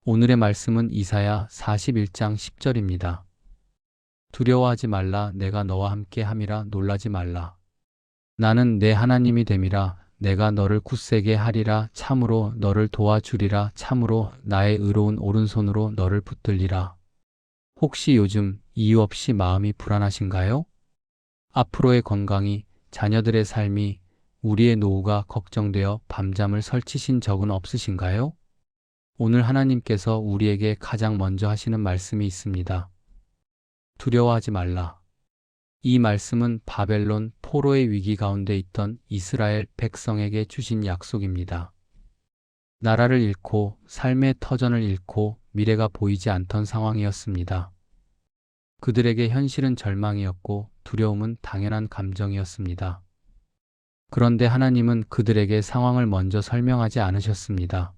오늘의 말씀은 이사야 41장 10절입니다. 두려워하지 말라. 내가 너와 함께 함이라. 놀라지 말라. 나는 내 하나님이 됨이라. 내가 너를 굳세게 하리라. 참으로 너를 도와주리라. 참으로 나의 의로운 오른손으로 너를 붙들리라. 혹시 요즘 이유 없이 마음이 불안하신가요? 앞으로의 건강이, 자녀들의 삶이, 우리의 노후가 걱정되어 밤잠을 설치신 적은 없으신가요? 오늘 하나님께서 우리에게 가장 먼저 하시는 말씀이 있습니다. 두려워하지 말라. 이 말씀은 바벨론 포로의 위기 가운데 있던 이스라엘 백성에게 주신 약속입니다. 나라를 잃고 삶의 터전을 잃고 미래가 보이지 않던 상황이었습니다. 그들에게 현실은 절망이었고 두려움은 당연한 감정이었습니다. 그런데 하나님은 그들에게 상황을 먼저 설명하지 않으셨습니다.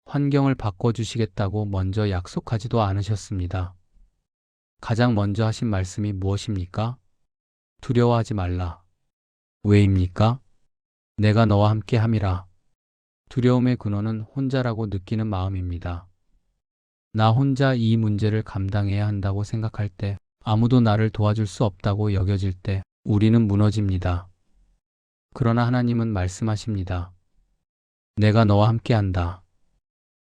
환경을 바꿔주시겠다고 먼저 약속하지도 않으셨습니다. 가장 먼저 하신 말씀이 무엇입니까? 두려워하지 말라. 왜입니까? 내가 너와 함께 함이라. 두려움의 근원은 혼자라고 느끼는 마음입니다. 나 혼자 이 문제를 감당해야 한다고 생각할 때, 아무도 나를 도와줄 수 없다고 여겨질 때 우리는 무너집니다. 그러나 하나님은 말씀하십니다. 내가 너와 함께 한다.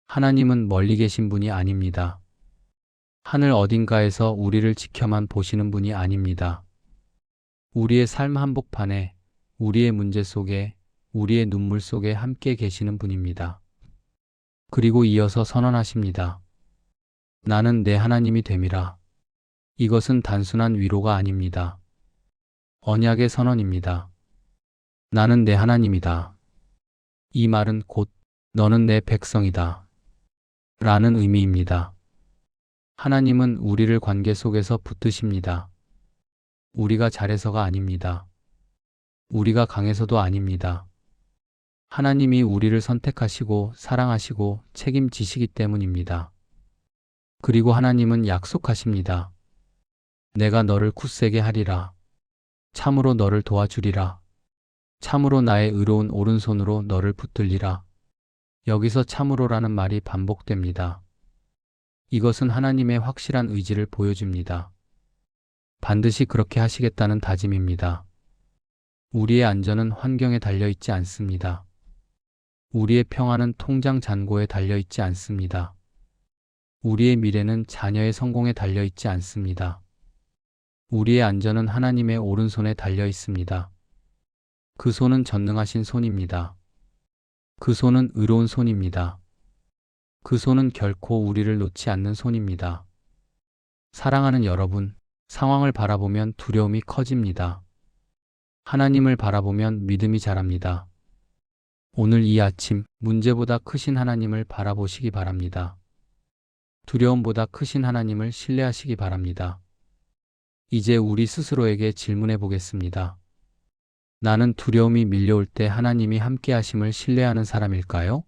하나님은 멀리 계신 분이 아닙니다. 하늘 어딘가에서 우리를 지켜만 보시는 분이 아닙니다. 우리의 삶 한복판에, 우리의 문제 속에, 우리의 눈물 속에 함께 계시는 분입니다. 그리고 이어서 선언하십니다. 나는 내 하나님이 됨이라. 이것은 단순한 위로가 아닙니다. 언약의 선언입니다. 나는 내 하나님이다. 이 말은 곧 너는 내 백성이다. 라는 의미입니다. 하나님은 우리를 관계 속에서 붙드십니다. 우리가 잘해서가 아닙니다. 우리가 강해서도 아닙니다. 하나님이 우리를 선택하시고 사랑하시고 책임지시기 때문입니다. 그리고 하나님은 약속하십니다. 내가 너를 굳세게 하리라. 참으로 너를 도와주리라. 참으로 나의 의로운 오른손으로 너를 붙들리라. 여기서 참으로라는 말이 반복됩니다. 이것은 하나님의 확실한 의지를 보여줍니다. 반드시 그렇게 하시겠다는 다짐입니다. 우리의 안전은 환경에 달려있지 않습니다. 우리의 평안은 통장 잔고에 달려있지 않습니다. 우리의 미래는 자녀의 성공에 달려있지 않습니다. 우리의 안전은 하나님의 오른손에 달려있습니다. 그 손은 전능하신 손입니다. 그 손은 의로운 손입니다. 그 손은 결코 우리를 놓지 않는 손입니다. 사랑하는 여러분, 상황을 바라보면 두려움이 커집니다. 하나님을 바라보면 믿음이 자랍니다. 오늘 이 아침 문제보다 크신 하나님을 바라보시기 바랍니다. 두려움보다 크신 하나님을 신뢰하시기 바랍니다. 이제 우리 스스로에게 질문해 보겠습니다. 나는 두려움이 밀려올 때 하나님이 함께 하심을 신뢰하는 사람일까요?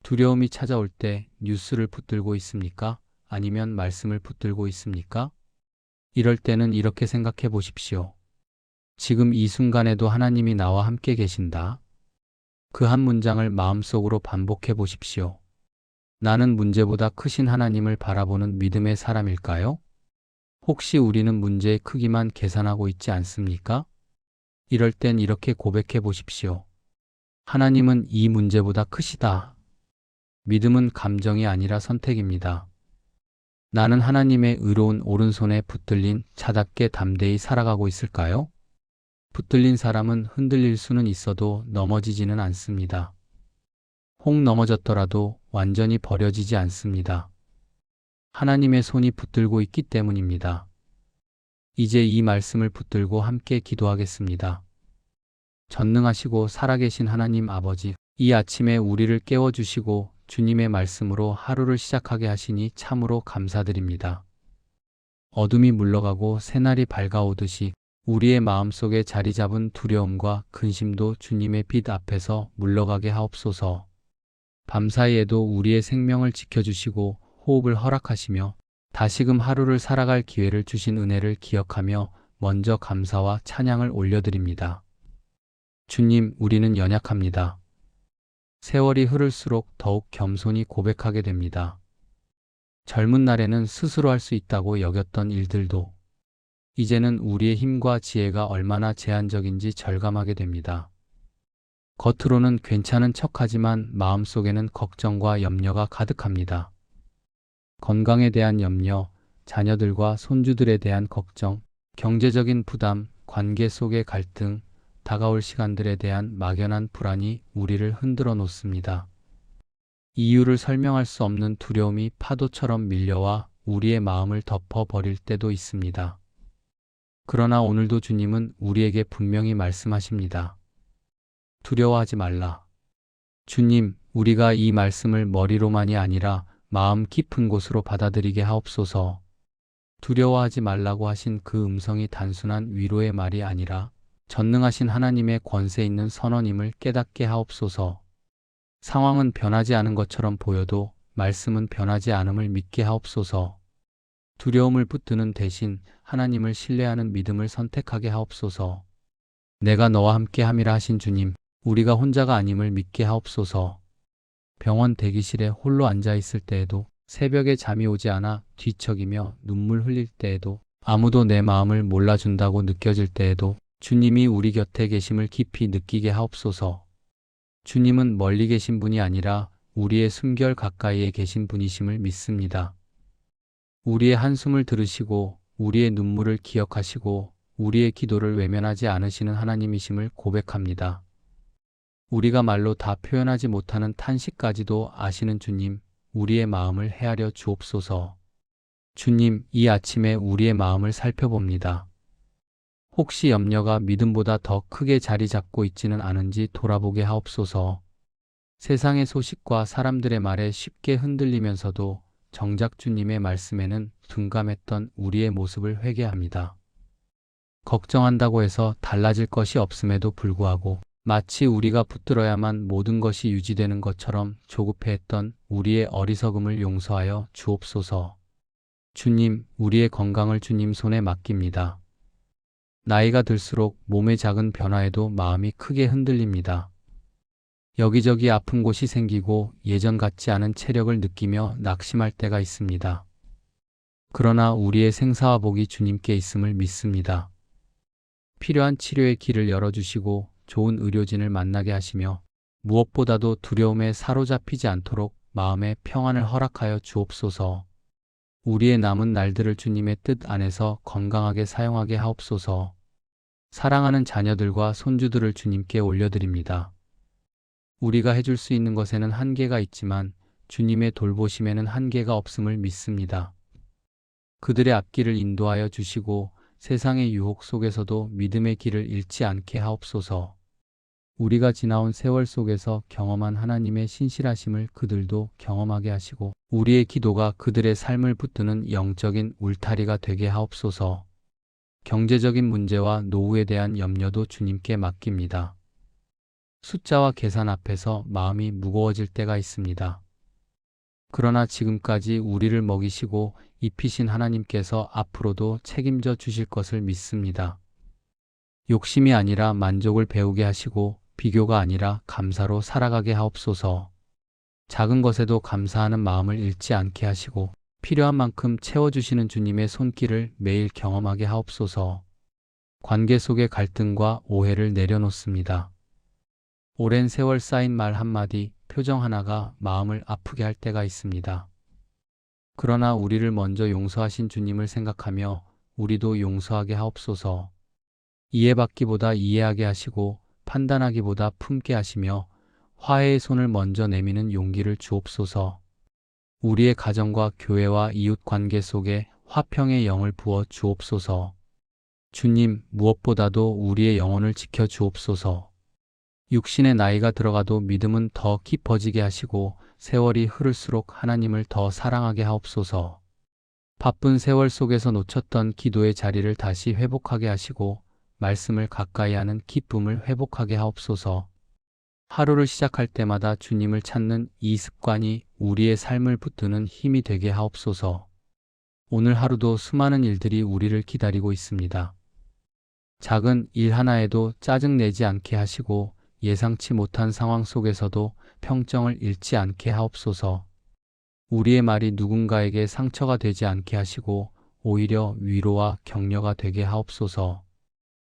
두려움이 찾아올 때 뉴스를 붙들고 있습니까? 아니면 말씀을 붙들고 있습니까? 이럴 때는 이렇게 생각해 보십시오. 지금 이 순간에도 하나님이 나와 함께 계신다. 그 한 문장을 마음속으로 반복해 보십시오. 나는 문제보다 크신 하나님을 바라보는 믿음의 사람일까요? 혹시 우리는 문제의 크기만 계산하고 있지 않습니까? 이럴 땐 이렇게 고백해 보십시오. 하나님은 이 문제보다 크시다. 믿음은 감정이 아니라 선택입니다. 나는 하나님의 의로운 오른손에 붙들린 자답게 담대히 살아가고 있을까요? 붙들린 사람은 흔들릴 수는 있어도 넘어지지는 않습니다. 혹 넘어졌더라도 완전히 버려지지 않습니다. 하나님의 손이 붙들고 있기 때문입니다. 이제 이 말씀을 붙들고 함께 기도하겠습니다. 전능하시고 살아계신 하나님 아버지, 이 아침에 우리를 깨워주시고 주님의 말씀으로 하루를 시작하게 하시니 참으로 감사드립니다. 어둠이 물러가고 새날이 밝아오듯이 우리의 마음속에 자리 잡은 두려움과 근심도 주님의 빛 앞에서 물러가게 하옵소서. 밤사이에도 우리의 생명을 지켜주시고 호흡을 허락하시며 다시금 하루를 살아갈 기회를 주신 은혜를 기억하며 먼저 감사와 찬양을 올려드립니다. 주님, 우리는 연약합니다. 세월이 흐를수록 더욱 겸손히 고백하게 됩니다. 젊은 날에는 스스로 할 수 있다고 여겼던 일들도 이제는 우리의 힘과 지혜가 얼마나 제한적인지 절감하게 됩니다. 겉으로는 괜찮은 척하지만 마음속에는 걱정과 염려가 가득합니다. 건강에 대한 염려, 자녀들과 손주들에 대한 걱정, 경제적인 부담, 관계 속의 갈등, 다가올 시간들에 대한 막연한 불안이 우리를 흔들어 놓습니다. 이유를 설명할 수 없는 두려움이 파도처럼 밀려와 우리의 마음을 덮어버릴 때도 있습니다. 그러나 오늘도 주님은 우리에게 분명히 말씀하십니다. 두려워하지 말라. 주님, 우리가 이 말씀을 머리로만이 아니라 마음 깊은 곳으로 받아들이게 하옵소서. 두려워하지 말라고 하신 그 음성이 단순한 위로의 말이 아니라 전능하신 하나님의 권세 있는 선언임을 깨닫게 하옵소서. 상황은 변하지 않은 것처럼 보여도 말씀은 변하지 않음을 믿게 하옵소서. 두려움을 붙드는 대신 하나님을 신뢰하는 믿음을 선택하게 하옵소서. 내가 너와 함께 함이라 하신 주님, 우리가 혼자가 아님을 믿게 하옵소서. 병원 대기실에 홀로 앉아 있을 때에도, 새벽에 잠이 오지 않아 뒤척이며 눈물 흘릴 때에도, 아무도 내 마음을 몰라준다고 느껴질 때에도 주님이 우리 곁에 계심을 깊이 느끼게 하옵소서. 주님은 멀리 계신 분이 아니라 우리의 숨결 가까이에 계신 분이심을 믿습니다. 우리의 한숨을 들으시고 우리의 눈물을 기억하시고 우리의 기도를 외면하지 않으시는 하나님이심을 고백합니다. 우리가 말로 다 표현하지 못하는 탄식까지도 아시는 주님, 우리의 마음을 헤아려 주옵소서. 주님, 이 아침에 우리의 마음을 살펴봅니다. 혹시 염려가 믿음보다 더 크게 자리 잡고 있지는 않은지 돌아보게 하옵소서. 세상의 소식과 사람들의 말에 쉽게 흔들리면서도 정작 주님의 말씀에는 둔감했던 우리의 모습을 회개합니다. 걱정한다고 해서 달라질 것이 없음에도 불구하고 마치 우리가 붙들어야만 모든 것이 유지되는 것처럼 조급해했던 우리의 어리석음을 용서하여 주옵소서. 주님, 우리의 건강을 주님 손에 맡깁니다. 나이가 들수록 몸의 작은 변화에도 마음이 크게 흔들립니다. 여기저기 아픈 곳이 생기고 예전 같지 않은 체력을 느끼며 낙심할 때가 있습니다. 그러나 우리의 생사와 복이 주님께 있음을 믿습니다. 필요한 치료의 길을 열어주시고 좋은 의료진을 만나게 하시며 무엇보다도 두려움에 사로잡히지 않도록 마음의 평안을 허락하여 주옵소서. 우리의 남은 날들을 주님의 뜻 안에서 건강하게 사용하게 하옵소서. 사랑하는 자녀들과 손주들을 주님께 올려드립니다. 우리가 해줄 수 있는 것에는 한계가 있지만 주님의 돌보심에는 한계가 없음을 믿습니다. 그들의 앞길을 인도하여 주시고 세상의 유혹 속에서도 믿음의 길을 잃지 않게 하옵소서. 우리가 지나온 세월 속에서 경험한 하나님의 신실하심을 그들도 경험하게 하시고 우리의 기도가 그들의 삶을 붙드는 영적인 울타리가 되게 하옵소서. 경제적인 문제와 노후에 대한 염려도 주님께 맡깁니다. 숫자와 계산 앞에서 마음이 무거워질 때가 있습니다. 그러나 지금까지 우리를 먹이시고 입히신 하나님께서 앞으로도 책임져 주실 것을 믿습니다. 욕심이 아니라 만족을 배우게 하시고 비교가 아니라 감사로 살아가게 하옵소서. 작은 것에도 감사하는 마음을 잃지 않게 하시고 필요한 만큼 채워주시는 주님의 손길을 매일 경험하게 하옵소서. 관계 속의 갈등과 오해를 내려놓습니다. 오랜 세월 쌓인 말 한마디, 표정 하나가 마음을 아프게 할 때가 있습니다. 그러나 우리를 먼저 용서하신 주님을 생각하며 우리도 용서하게 하옵소서. 이해받기보다 이해하게 하시고 판단하기보다 품게 하시며 화해의 손을 먼저 내미는 용기를 주옵소서. 우리의 가정과 교회와 이웃 관계 속에 화평의 영을 부어 주옵소서. 주님, 무엇보다도 우리의 영혼을 지켜 주옵소서. 육신의 나이가 들어가도 믿음은 더 깊어지게 하시고 세월이 흐를수록 하나님을 더 사랑하게 하옵소서. 바쁜 세월 속에서 놓쳤던 기도의 자리를 다시 회복하게 하시고 말씀을 가까이 하는 기쁨을 회복하게 하옵소서. 하루를 시작할 때마다 주님을 찾는 이 습관이 우리의 삶을 붙드는 힘이 되게 하옵소서. 오늘 하루도 수많은 일들이 우리를 기다리고 있습니다. 작은 일 하나에도 짜증내지 않게 하시고 예상치 못한 상황 속에서도 평정을 잃지 않게 하옵소서. 우리의 말이 누군가에게 상처가 되지 않게 하시고 오히려 위로와 격려가 되게 하옵소서.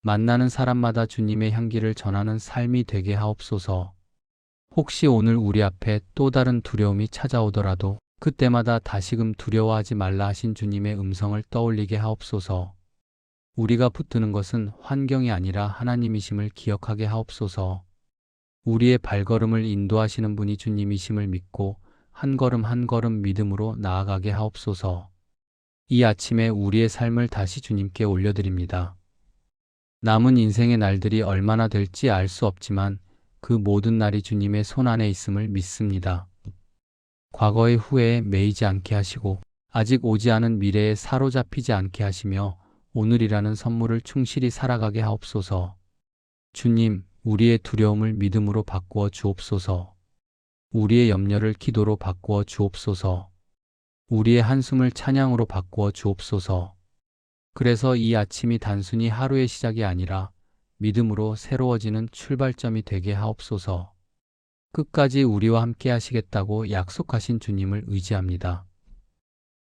만나는 사람마다 주님의 향기를 전하는 삶이 되게 하옵소서. 혹시 오늘 우리 앞에 또 다른 두려움이 찾아오더라도 그때마다 다시금 두려워하지 말라 하신 주님의 음성을 떠올리게 하옵소서. 우리가 붙드는 것은 환경이 아니라 하나님이심을 기억하게 하옵소서. 우리의 발걸음을 인도하시는 분이 주님이심을 믿고 한 걸음 한 걸음 믿음으로 나아가게 하옵소서. 이 아침에 우리의 삶을 다시 주님께 올려드립니다. 남은 인생의 날들이 얼마나 될지 알 수 없지만 그 모든 날이 주님의 손 안에 있음을 믿습니다. 과거의 후회에 매이지 않게 하시고 아직 오지 않은 미래에 사로잡히지 않게 하시며 오늘이라는 선물을 충실히 살아가게 하옵소서. 주님, 우리의 두려움을 믿음으로 바꾸어 주옵소서. 우리의 염려를 기도로 바꾸어 주옵소서. 우리의 한숨을 찬양으로 바꾸어 주옵소서. 그래서 이 아침이 단순히 하루의 시작이 아니라 믿음으로 새로워지는 출발점이 되게 하옵소서. 끝까지 우리와 함께 하시겠다고 약속하신 주님을 의지합니다.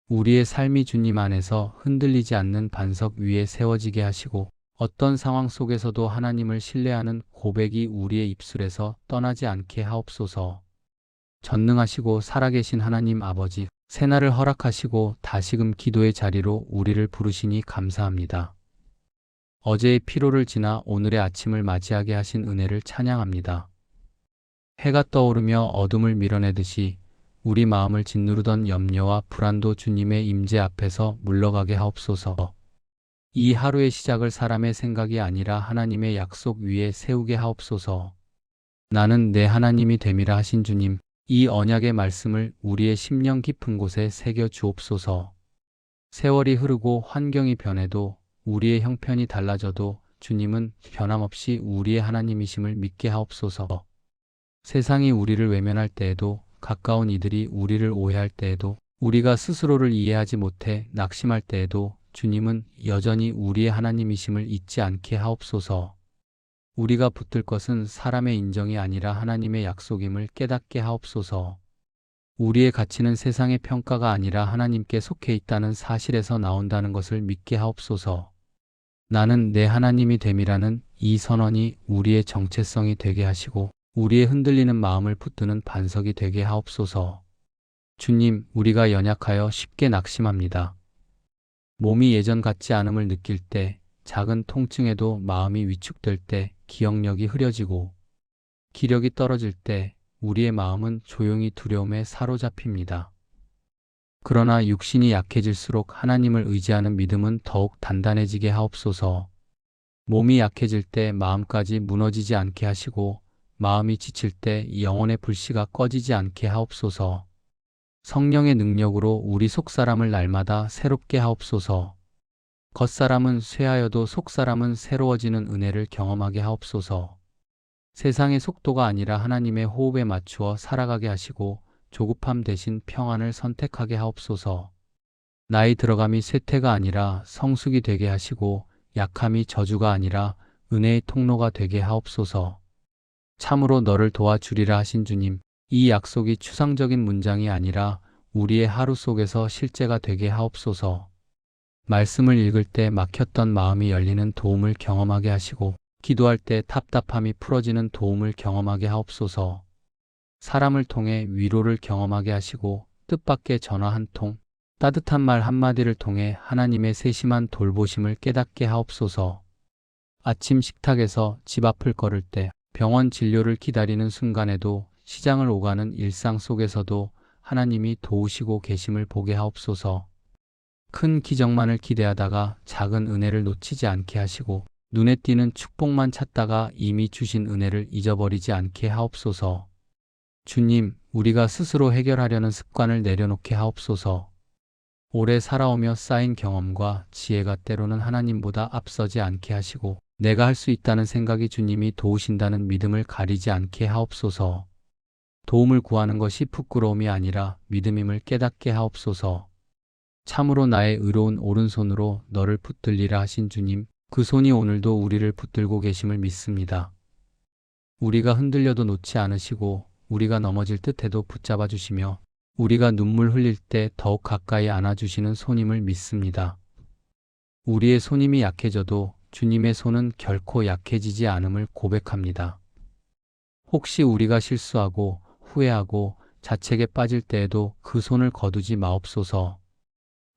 우리의 삶이 주님 안에서 흔들리지 않는 반석 위에 세워지게 하시고 어떤 상황 속에서도 하나님을 신뢰하는 고백이 우리의 입술에서 떠나지 않게 하옵소서. 전능하시고 살아계신 하나님 아버지, 새날을 허락하시고 다시금 기도의 자리로 우리를 부르시니 감사합니다. 어제의 피로를 지나 오늘의 아침을 맞이하게 하신 은혜를 찬양합니다. 해가 떠오르며 어둠을 밀어내듯이 우리 마음을 짓누르던 염려와 불안도 주님의 임재 앞에서 물러가게 하옵소서. 이 하루의 시작을 사람의 생각이 아니라 하나님의 약속 위에 세우게 하옵소서. 나는 내 하나님이 됨이라 하신 주님, 이 언약의 말씀을 우리의 심령 깊은 곳에 새겨 주옵소서. 세월이 흐르고 환경이 변해도 우리의 형편이 달라져도 주님은 변함없이 우리의 하나님이심을 믿게 하옵소서. 세상이 우리를 외면할 때에도 가까운 이들이 우리를 오해할 때에도 우리가 스스로를 이해하지 못해 낙심할 때에도 주님은 여전히 우리의 하나님이심을 잊지 않게 하옵소서. 우리가 붙들 것은 사람의 인정이 아니라 하나님의 약속임을 깨닫게 하옵소서. 우리의 가치는 세상의 평가가 아니라 하나님께 속해 있다는 사실에서 나온다는 것을 믿게 하옵소서. 나는 내 하나님이 됨이라는 이 선언이 우리의 정체성이 되게 하시고 우리의 흔들리는 마음을 붙드는 반석이 되게 하옵소서. 주님, 우리가 연약하여 쉽게 낙심합니다. 몸이 예전 같지 않음을 느낄 때, 작은 통증에도 마음이 위축될 때, 기억력이 흐려지고 기력이 떨어질 때 우리의 마음은 조용히 두려움에 사로잡힙니다. 그러나 육신이 약해질수록 하나님을 의지하는 믿음은 더욱 단단해지게 하옵소서. 몸이 약해질 때 마음까지 무너지지 않게 하시고 마음이 지칠 때 영혼의 불씨가 꺼지지 않게 하옵소서. 성령의 능력으로 우리 속사람을 날마다 새롭게 하옵소서. 겉사람은 쇠하여도 속사람은 새로워지는 은혜를 경험하게 하옵소서. 세상의 속도가 아니라 하나님의 호흡에 맞추어 살아가게 하시고 조급함 대신 평안을 선택하게 하옵소서. 나이 들어감이 쇠퇴가 아니라 성숙이 되게 하시고 약함이 저주가 아니라 은혜의 통로가 되게 하옵소서. 참으로 너를 도와주리라 하신 주님, 이 약속이 추상적인 문장이 아니라 우리의 하루 속에서 실제가 되게 하옵소서. 말씀을 읽을 때 막혔던 마음이 열리는 도움을 경험하게 하시고 기도할 때 답답함이 풀어지는 도움을 경험하게 하옵소서. 사람을 통해 위로를 경험하게 하시고 뜻밖의 전화 한 통, 따뜻한 말 한마디를 통해 하나님의 세심한 돌보심을 깨닫게 하옵소서. 아침 식탁에서 집 앞을 걸을 때, 병원 진료를 기다리는 순간에도 시장을 오가는 일상 속에서도 하나님이 도우시고 계심을 보게 하옵소서. 큰 기적만을 기대하다가 작은 은혜를 놓치지 않게 하시고 눈에 띄는 축복만 찾다가 이미 주신 은혜를 잊어버리지 않게 하옵소서. 주님, 우리가 스스로 해결하려는 습관을 내려놓게 하옵소서. 오래 살아오며 쌓인 경험과 지혜가 때로는 하나님보다 앞서지 않게 하시고 내가 할 수 있다는 생각이 주님이 도우신다는 믿음을 가리지 않게 하옵소서. 도움을 구하는 것이 부끄러움이 아니라 믿음임을 깨닫게 하옵소서. 참으로 나의 의로운 오른손으로 너를 붙들리라 하신 주님, 그 손이 오늘도 우리를 붙들고 계심을 믿습니다. 우리가 흔들려도 놓지 않으시고 우리가 넘어질 듯해도 붙잡아 주시며 우리가 눈물 흘릴 때 더욱 가까이 안아주시는 손임을 믿습니다. 우리의 손임이 약해져도 주님의 손은 결코 약해지지 않음을 고백합니다. 혹시 우리가 실수하고 후회하고 자책에 빠질 때에도 그 손을 거두지 마옵소서.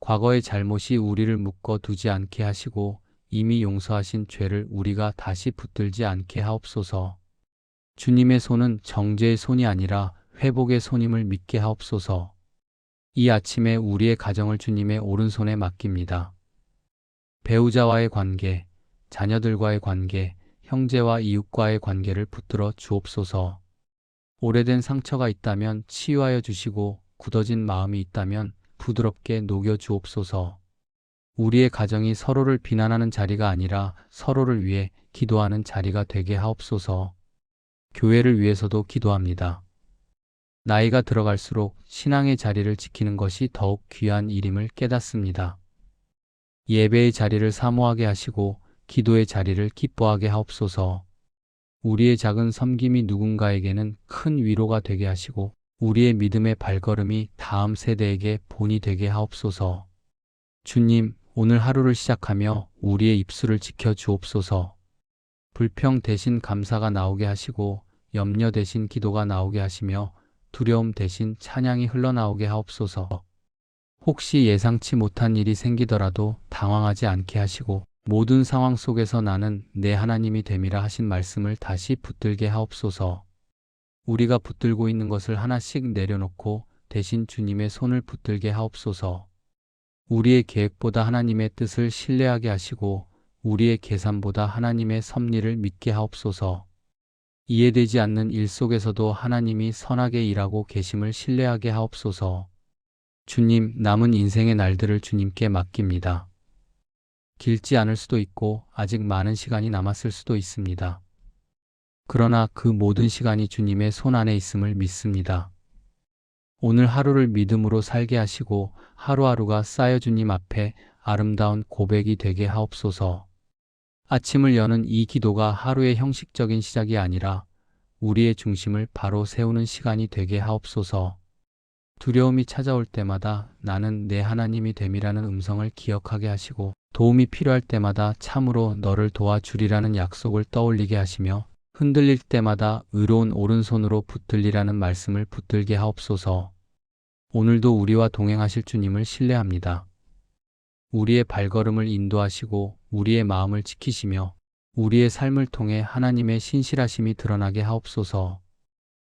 과거의 잘못이 우리를 묶어 두지 않게 하시고 이미 용서하신 죄를 우리가 다시 붙들지 않게 하옵소서. 주님의 손은 정죄의 손이 아니라 회복의 손임을 믿게 하옵소서. 이 아침에 우리의 가정을 주님의 오른손에 맡깁니다. 배우자와의 관계, 자녀들과의 관계, 형제와 이웃과의 관계를 붙들어 주옵소서. 오래된 상처가 있다면 치유하여 주시고 굳어진 마음이 있다면 부드럽게 녹여 주옵소서. 우리의 가정이 서로를 비난하는 자리가 아니라 서로를 위해 기도하는 자리가 되게 하옵소서. 교회를 위해서도 기도합니다. 나이가 들어갈수록 신앙의 자리를 지키는 것이 더욱 귀한 일임을 깨닫습니다. 예배의 자리를 사모하게 하시고 기도의 자리를 기뻐하게 하옵소서. 우리의 작은 섬김이 누군가에게는 큰 위로가 되게 하시고 우리의 믿음의 발걸음이 다음 세대에게 본이 되게 하옵소서. 주님, 오늘 하루를 시작하며 우리의 입술을 지켜 주옵소서. 불평 대신 감사가 나오게 하시고 염려 대신 기도가 나오게 하시며 두려움 대신 찬양이 흘러나오게 하옵소서. 혹시 예상치 못한 일이 생기더라도 당황하지 않게 하시고 모든 상황 속에서 나는 내 하나님이 됨이라 하신 말씀을 다시 붙들게 하옵소서. 우리가 붙들고 있는 것을 하나씩 내려놓고 대신 주님의 손을 붙들게 하옵소서. 우리의 계획보다 하나님의 뜻을 신뢰하게 하시고 우리의 계산보다 하나님의 섭리를 믿게 하옵소서. 이해되지 않는 일 속에서도 하나님이 선하게 일하고 계심을 신뢰하게 하옵소서. 주님, 남은 인생의 날들을 주님께 맡깁니다. 길지 않을 수도 있고 아직 많은 시간이 남았을 수도 있습니다. 그러나 그 모든 시간이 주님의 손 안에 있음을 믿습니다. 오늘 하루를 믿음으로 살게 하시고 하루하루가 쌓여 주님 앞에 아름다운 고백이 되게 하옵소서. 아침을 여는 이 기도가 하루의 형식적인 시작이 아니라 우리의 중심을 바로 세우는 시간이 되게 하옵소서. 두려움이 찾아올 때마다 나는 내 하나님이 됨이라는 음성을 기억하게 하시고 도움이 필요할 때마다 참으로 너를 도와주리라는 약속을 떠올리게 하시며 흔들릴 때마다 의로운 오른손으로 붙들리라는 말씀을 붙들게 하옵소서. 오늘도 우리와 동행하실 주님을 신뢰합니다. 우리의 발걸음을 인도하시고 우리의 마음을 지키시며 우리의 삶을 통해 하나님의 신실하심이 드러나게 하옵소서.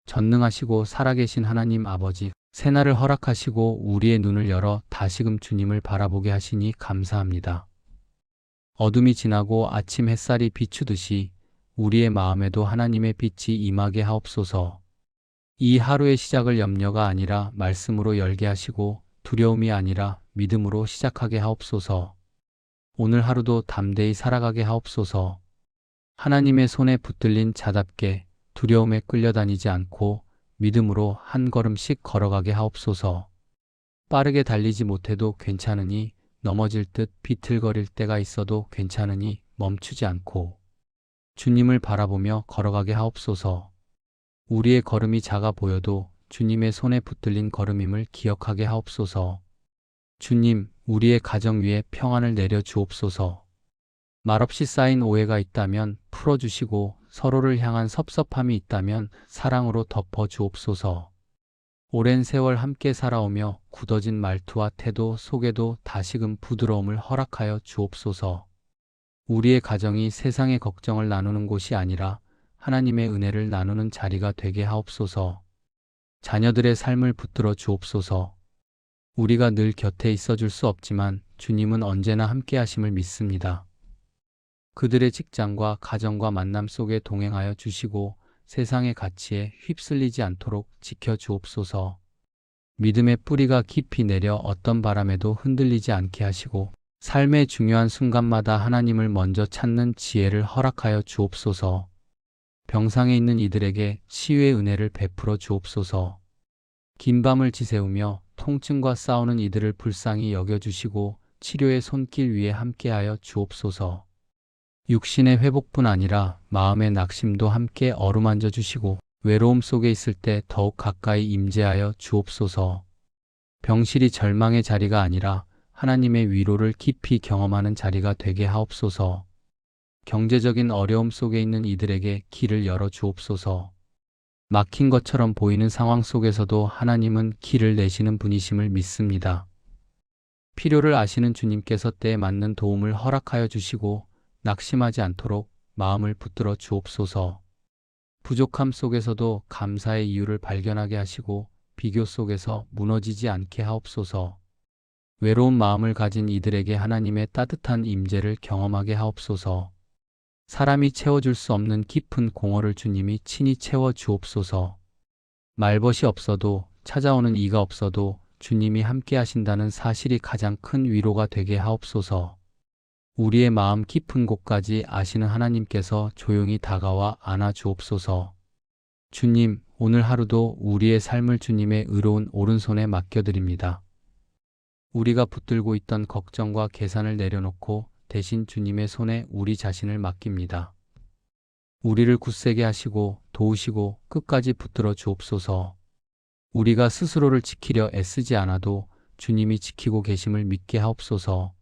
전능하시고 살아계신 하나님 아버지, 새날을 허락하시고 우리의 눈을 열어 다시금 주님을 바라보게 하시니 감사합니다. 어둠이 지나고 아침 햇살이 비추듯이 우리의 마음에도 하나님의 빛이 임하게 하옵소서. 이 하루의 시작을 염려가 아니라 말씀으로 열게 하시고 두려움이 아니라 믿음으로 시작하게 하옵소서. 오늘 하루도 담대히 살아가게 하옵소서. 하나님의 손에 붙들린 자답게 두려움에 끌려다니지 않고 믿음으로 한 걸음씩 걸어가게 하옵소서. 빠르게 달리지 못해도 괜찮으니 넘어질 듯 비틀거릴 때가 있어도 괜찮으니 멈추지 않고 주님을 바라보며 걸어가게 하옵소서. 우리의 걸음이 작아 보여도 주님의 손에 붙들린 걸음임을 기억하게 하옵소서. 주님, 우리의 가정 위에 평안을 내려 주옵소서. 말없이 쌓인 오해가 있다면 풀어주시고 서로를 향한 섭섭함이 있다면 사랑으로 덮어 주옵소서. 오랜 세월 함께 살아오며 굳어진 말투와 태도 속에도 다시금 부드러움을 허락하여 주옵소서. 우리의 가정이 세상의 걱정을 나누는 곳이 아니라 하나님의 은혜를 나누는 자리가 되게 하옵소서. 자녀들의 삶을 붙들어 주옵소서. 우리가 늘 곁에 있어줄 수 없지만 주님은 언제나 함께 하심을 믿습니다. 그들의 직장과 가정과 만남 속에 동행하여 주시고 세상의 가치에 휩쓸리지 않도록 지켜 주옵소서. 믿음의 뿌리가 깊이 내려 어떤 바람에도 흔들리지 않게 하시고 삶의 중요한 순간마다 하나님을 먼저 찾는 지혜를 허락하여 주옵소서. 병상에 있는 이들에게 치유의 은혜를 베풀어 주옵소서. 긴 밤을 지새우며 통증과 싸우는 이들을 불쌍히 여겨주시고 치료의 손길 위에 함께하여 주옵소서. 육신의 회복뿐 아니라 마음의 낙심도 함께 어루만져 주시고 외로움 속에 있을 때 더욱 가까이 임재하여 주옵소서. 병실이 절망의 자리가 아니라 하나님의 위로를 깊이 경험하는 자리가 되게 하옵소서. 경제적인 어려움 속에 있는 이들에게 길을 열어 주옵소서. 막힌 것처럼 보이는 상황 속에서도 하나님은 길을 내시는 분이심을 믿습니다. 필요를 아시는 주님께서 때에 맞는 도움을 허락하여 주시고 낙심하지 않도록 마음을 붙들어 주옵소서. 부족함 속에서도 감사의 이유를 발견하게 하시고 비교 속에서 무너지지 않게 하옵소서. 외로운 마음을 가진 이들에게 하나님의 따뜻한 임재를 경험하게 하옵소서. 사람이 채워줄 수 없는 깊은 공허를 주님이 친히 채워 주옵소서. 말벗이 없어도 찾아오는 이가 없어도 주님이 함께 하신다는 사실이 가장 큰 위로가 되게 하옵소서. 우리의 마음 깊은 곳까지 아시는 하나님께서 조용히 다가와 안아 주옵소서. 주님, 오늘 하루도 우리의 삶을 주님의 의로운 오른손에 맡겨드립니다. 우리가 붙들고 있던 걱정과 계산을 내려놓고 대신 주님의 손에 우리 자신을 맡깁니다. 우리를 굳세게 하시고 도우시고 끝까지 붙들어 주옵소서. 우리가 스스로를 지키려 애쓰지 않아도 주님이 지키고 계심을 믿게 하옵소서.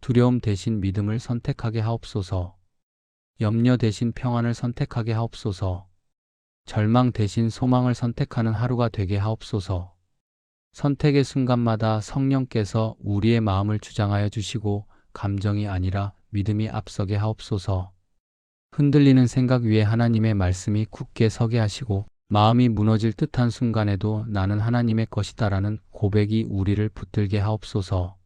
두려움 대신 믿음을 선택하게 하옵소서. 염려 대신 평안을 선택하게 하옵소서. 절망 대신 소망을 선택하는 하루가 되게 하옵소서. 선택의 순간마다 성령께서 우리의 마음을 주장하여 주시고 감정이 아니라 믿음이 앞서게 하옵소서. 흔들리는 생각 위에 하나님의 말씀이 굳게 서게 하시고 마음이 무너질 듯한 순간에도 나는 하나님의 것이다라는 고백이 우리를 붙들게 하옵소서.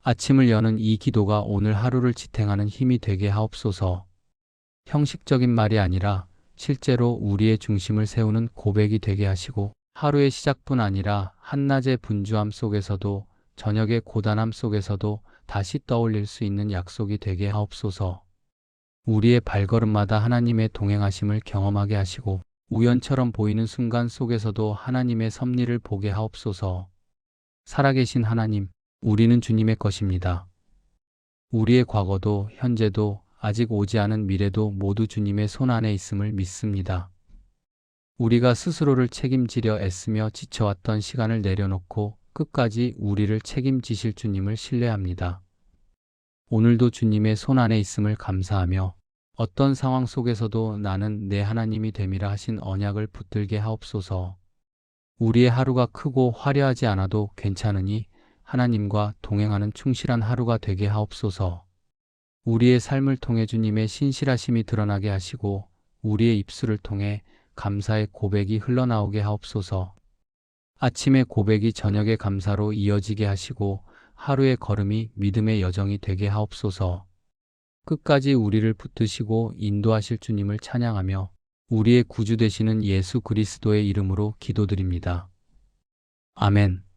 아침을 여는 이 기도가 오늘 하루를 지탱하는 힘이 되게 하옵소서. 형식적인 말이 아니라 실제로 우리의 중심을 세우는 고백이 되게 하시고 하루의 시작뿐 아니라 한낮의 분주함 속에서도 저녁의 고단함 속에서도 다시 떠올릴 수 있는 약속이 되게 하옵소서. 우리의 발걸음마다 하나님의 동행하심을 경험하게 하시고 우연처럼 보이는 순간 속에서도 하나님의 섭리를 보게 하옵소서. 살아계신 하나님, 우리는 주님의 것입니다. 우리의 과거도 현재도 아직 오지 않은 미래도 모두 주님의 손 안에 있음을 믿습니다. 우리가 스스로를 책임지려 애쓰며 지쳐왔던 시간을 내려놓고 끝까지 우리를 책임지실 주님을 신뢰합니다. 오늘도 주님의 손 안에 있음을 감사하며 어떤 상황 속에서도 나는 내 하나님이 됨이라 하신 언약을 붙들게 하옵소서. 우리의 하루가 크고 화려하지 않아도 괜찮으니 하나님과 동행하는 충실한 하루가 되게 하옵소서. 우리의 삶을 통해 주님의 신실하심이 드러나게 하시고 우리의 입술을 통해 감사의 고백이 흘러나오게 하옵소서. 아침의 고백이 저녁의 감사로 이어지게 하시고 하루의 걸음이 믿음의 여정이 되게 하옵소서. 끝까지 우리를 붙드시고 인도하실 주님을 찬양하며 우리의 구주 되시는 예수 그리스도의 이름으로 기도드립니다. 아멘.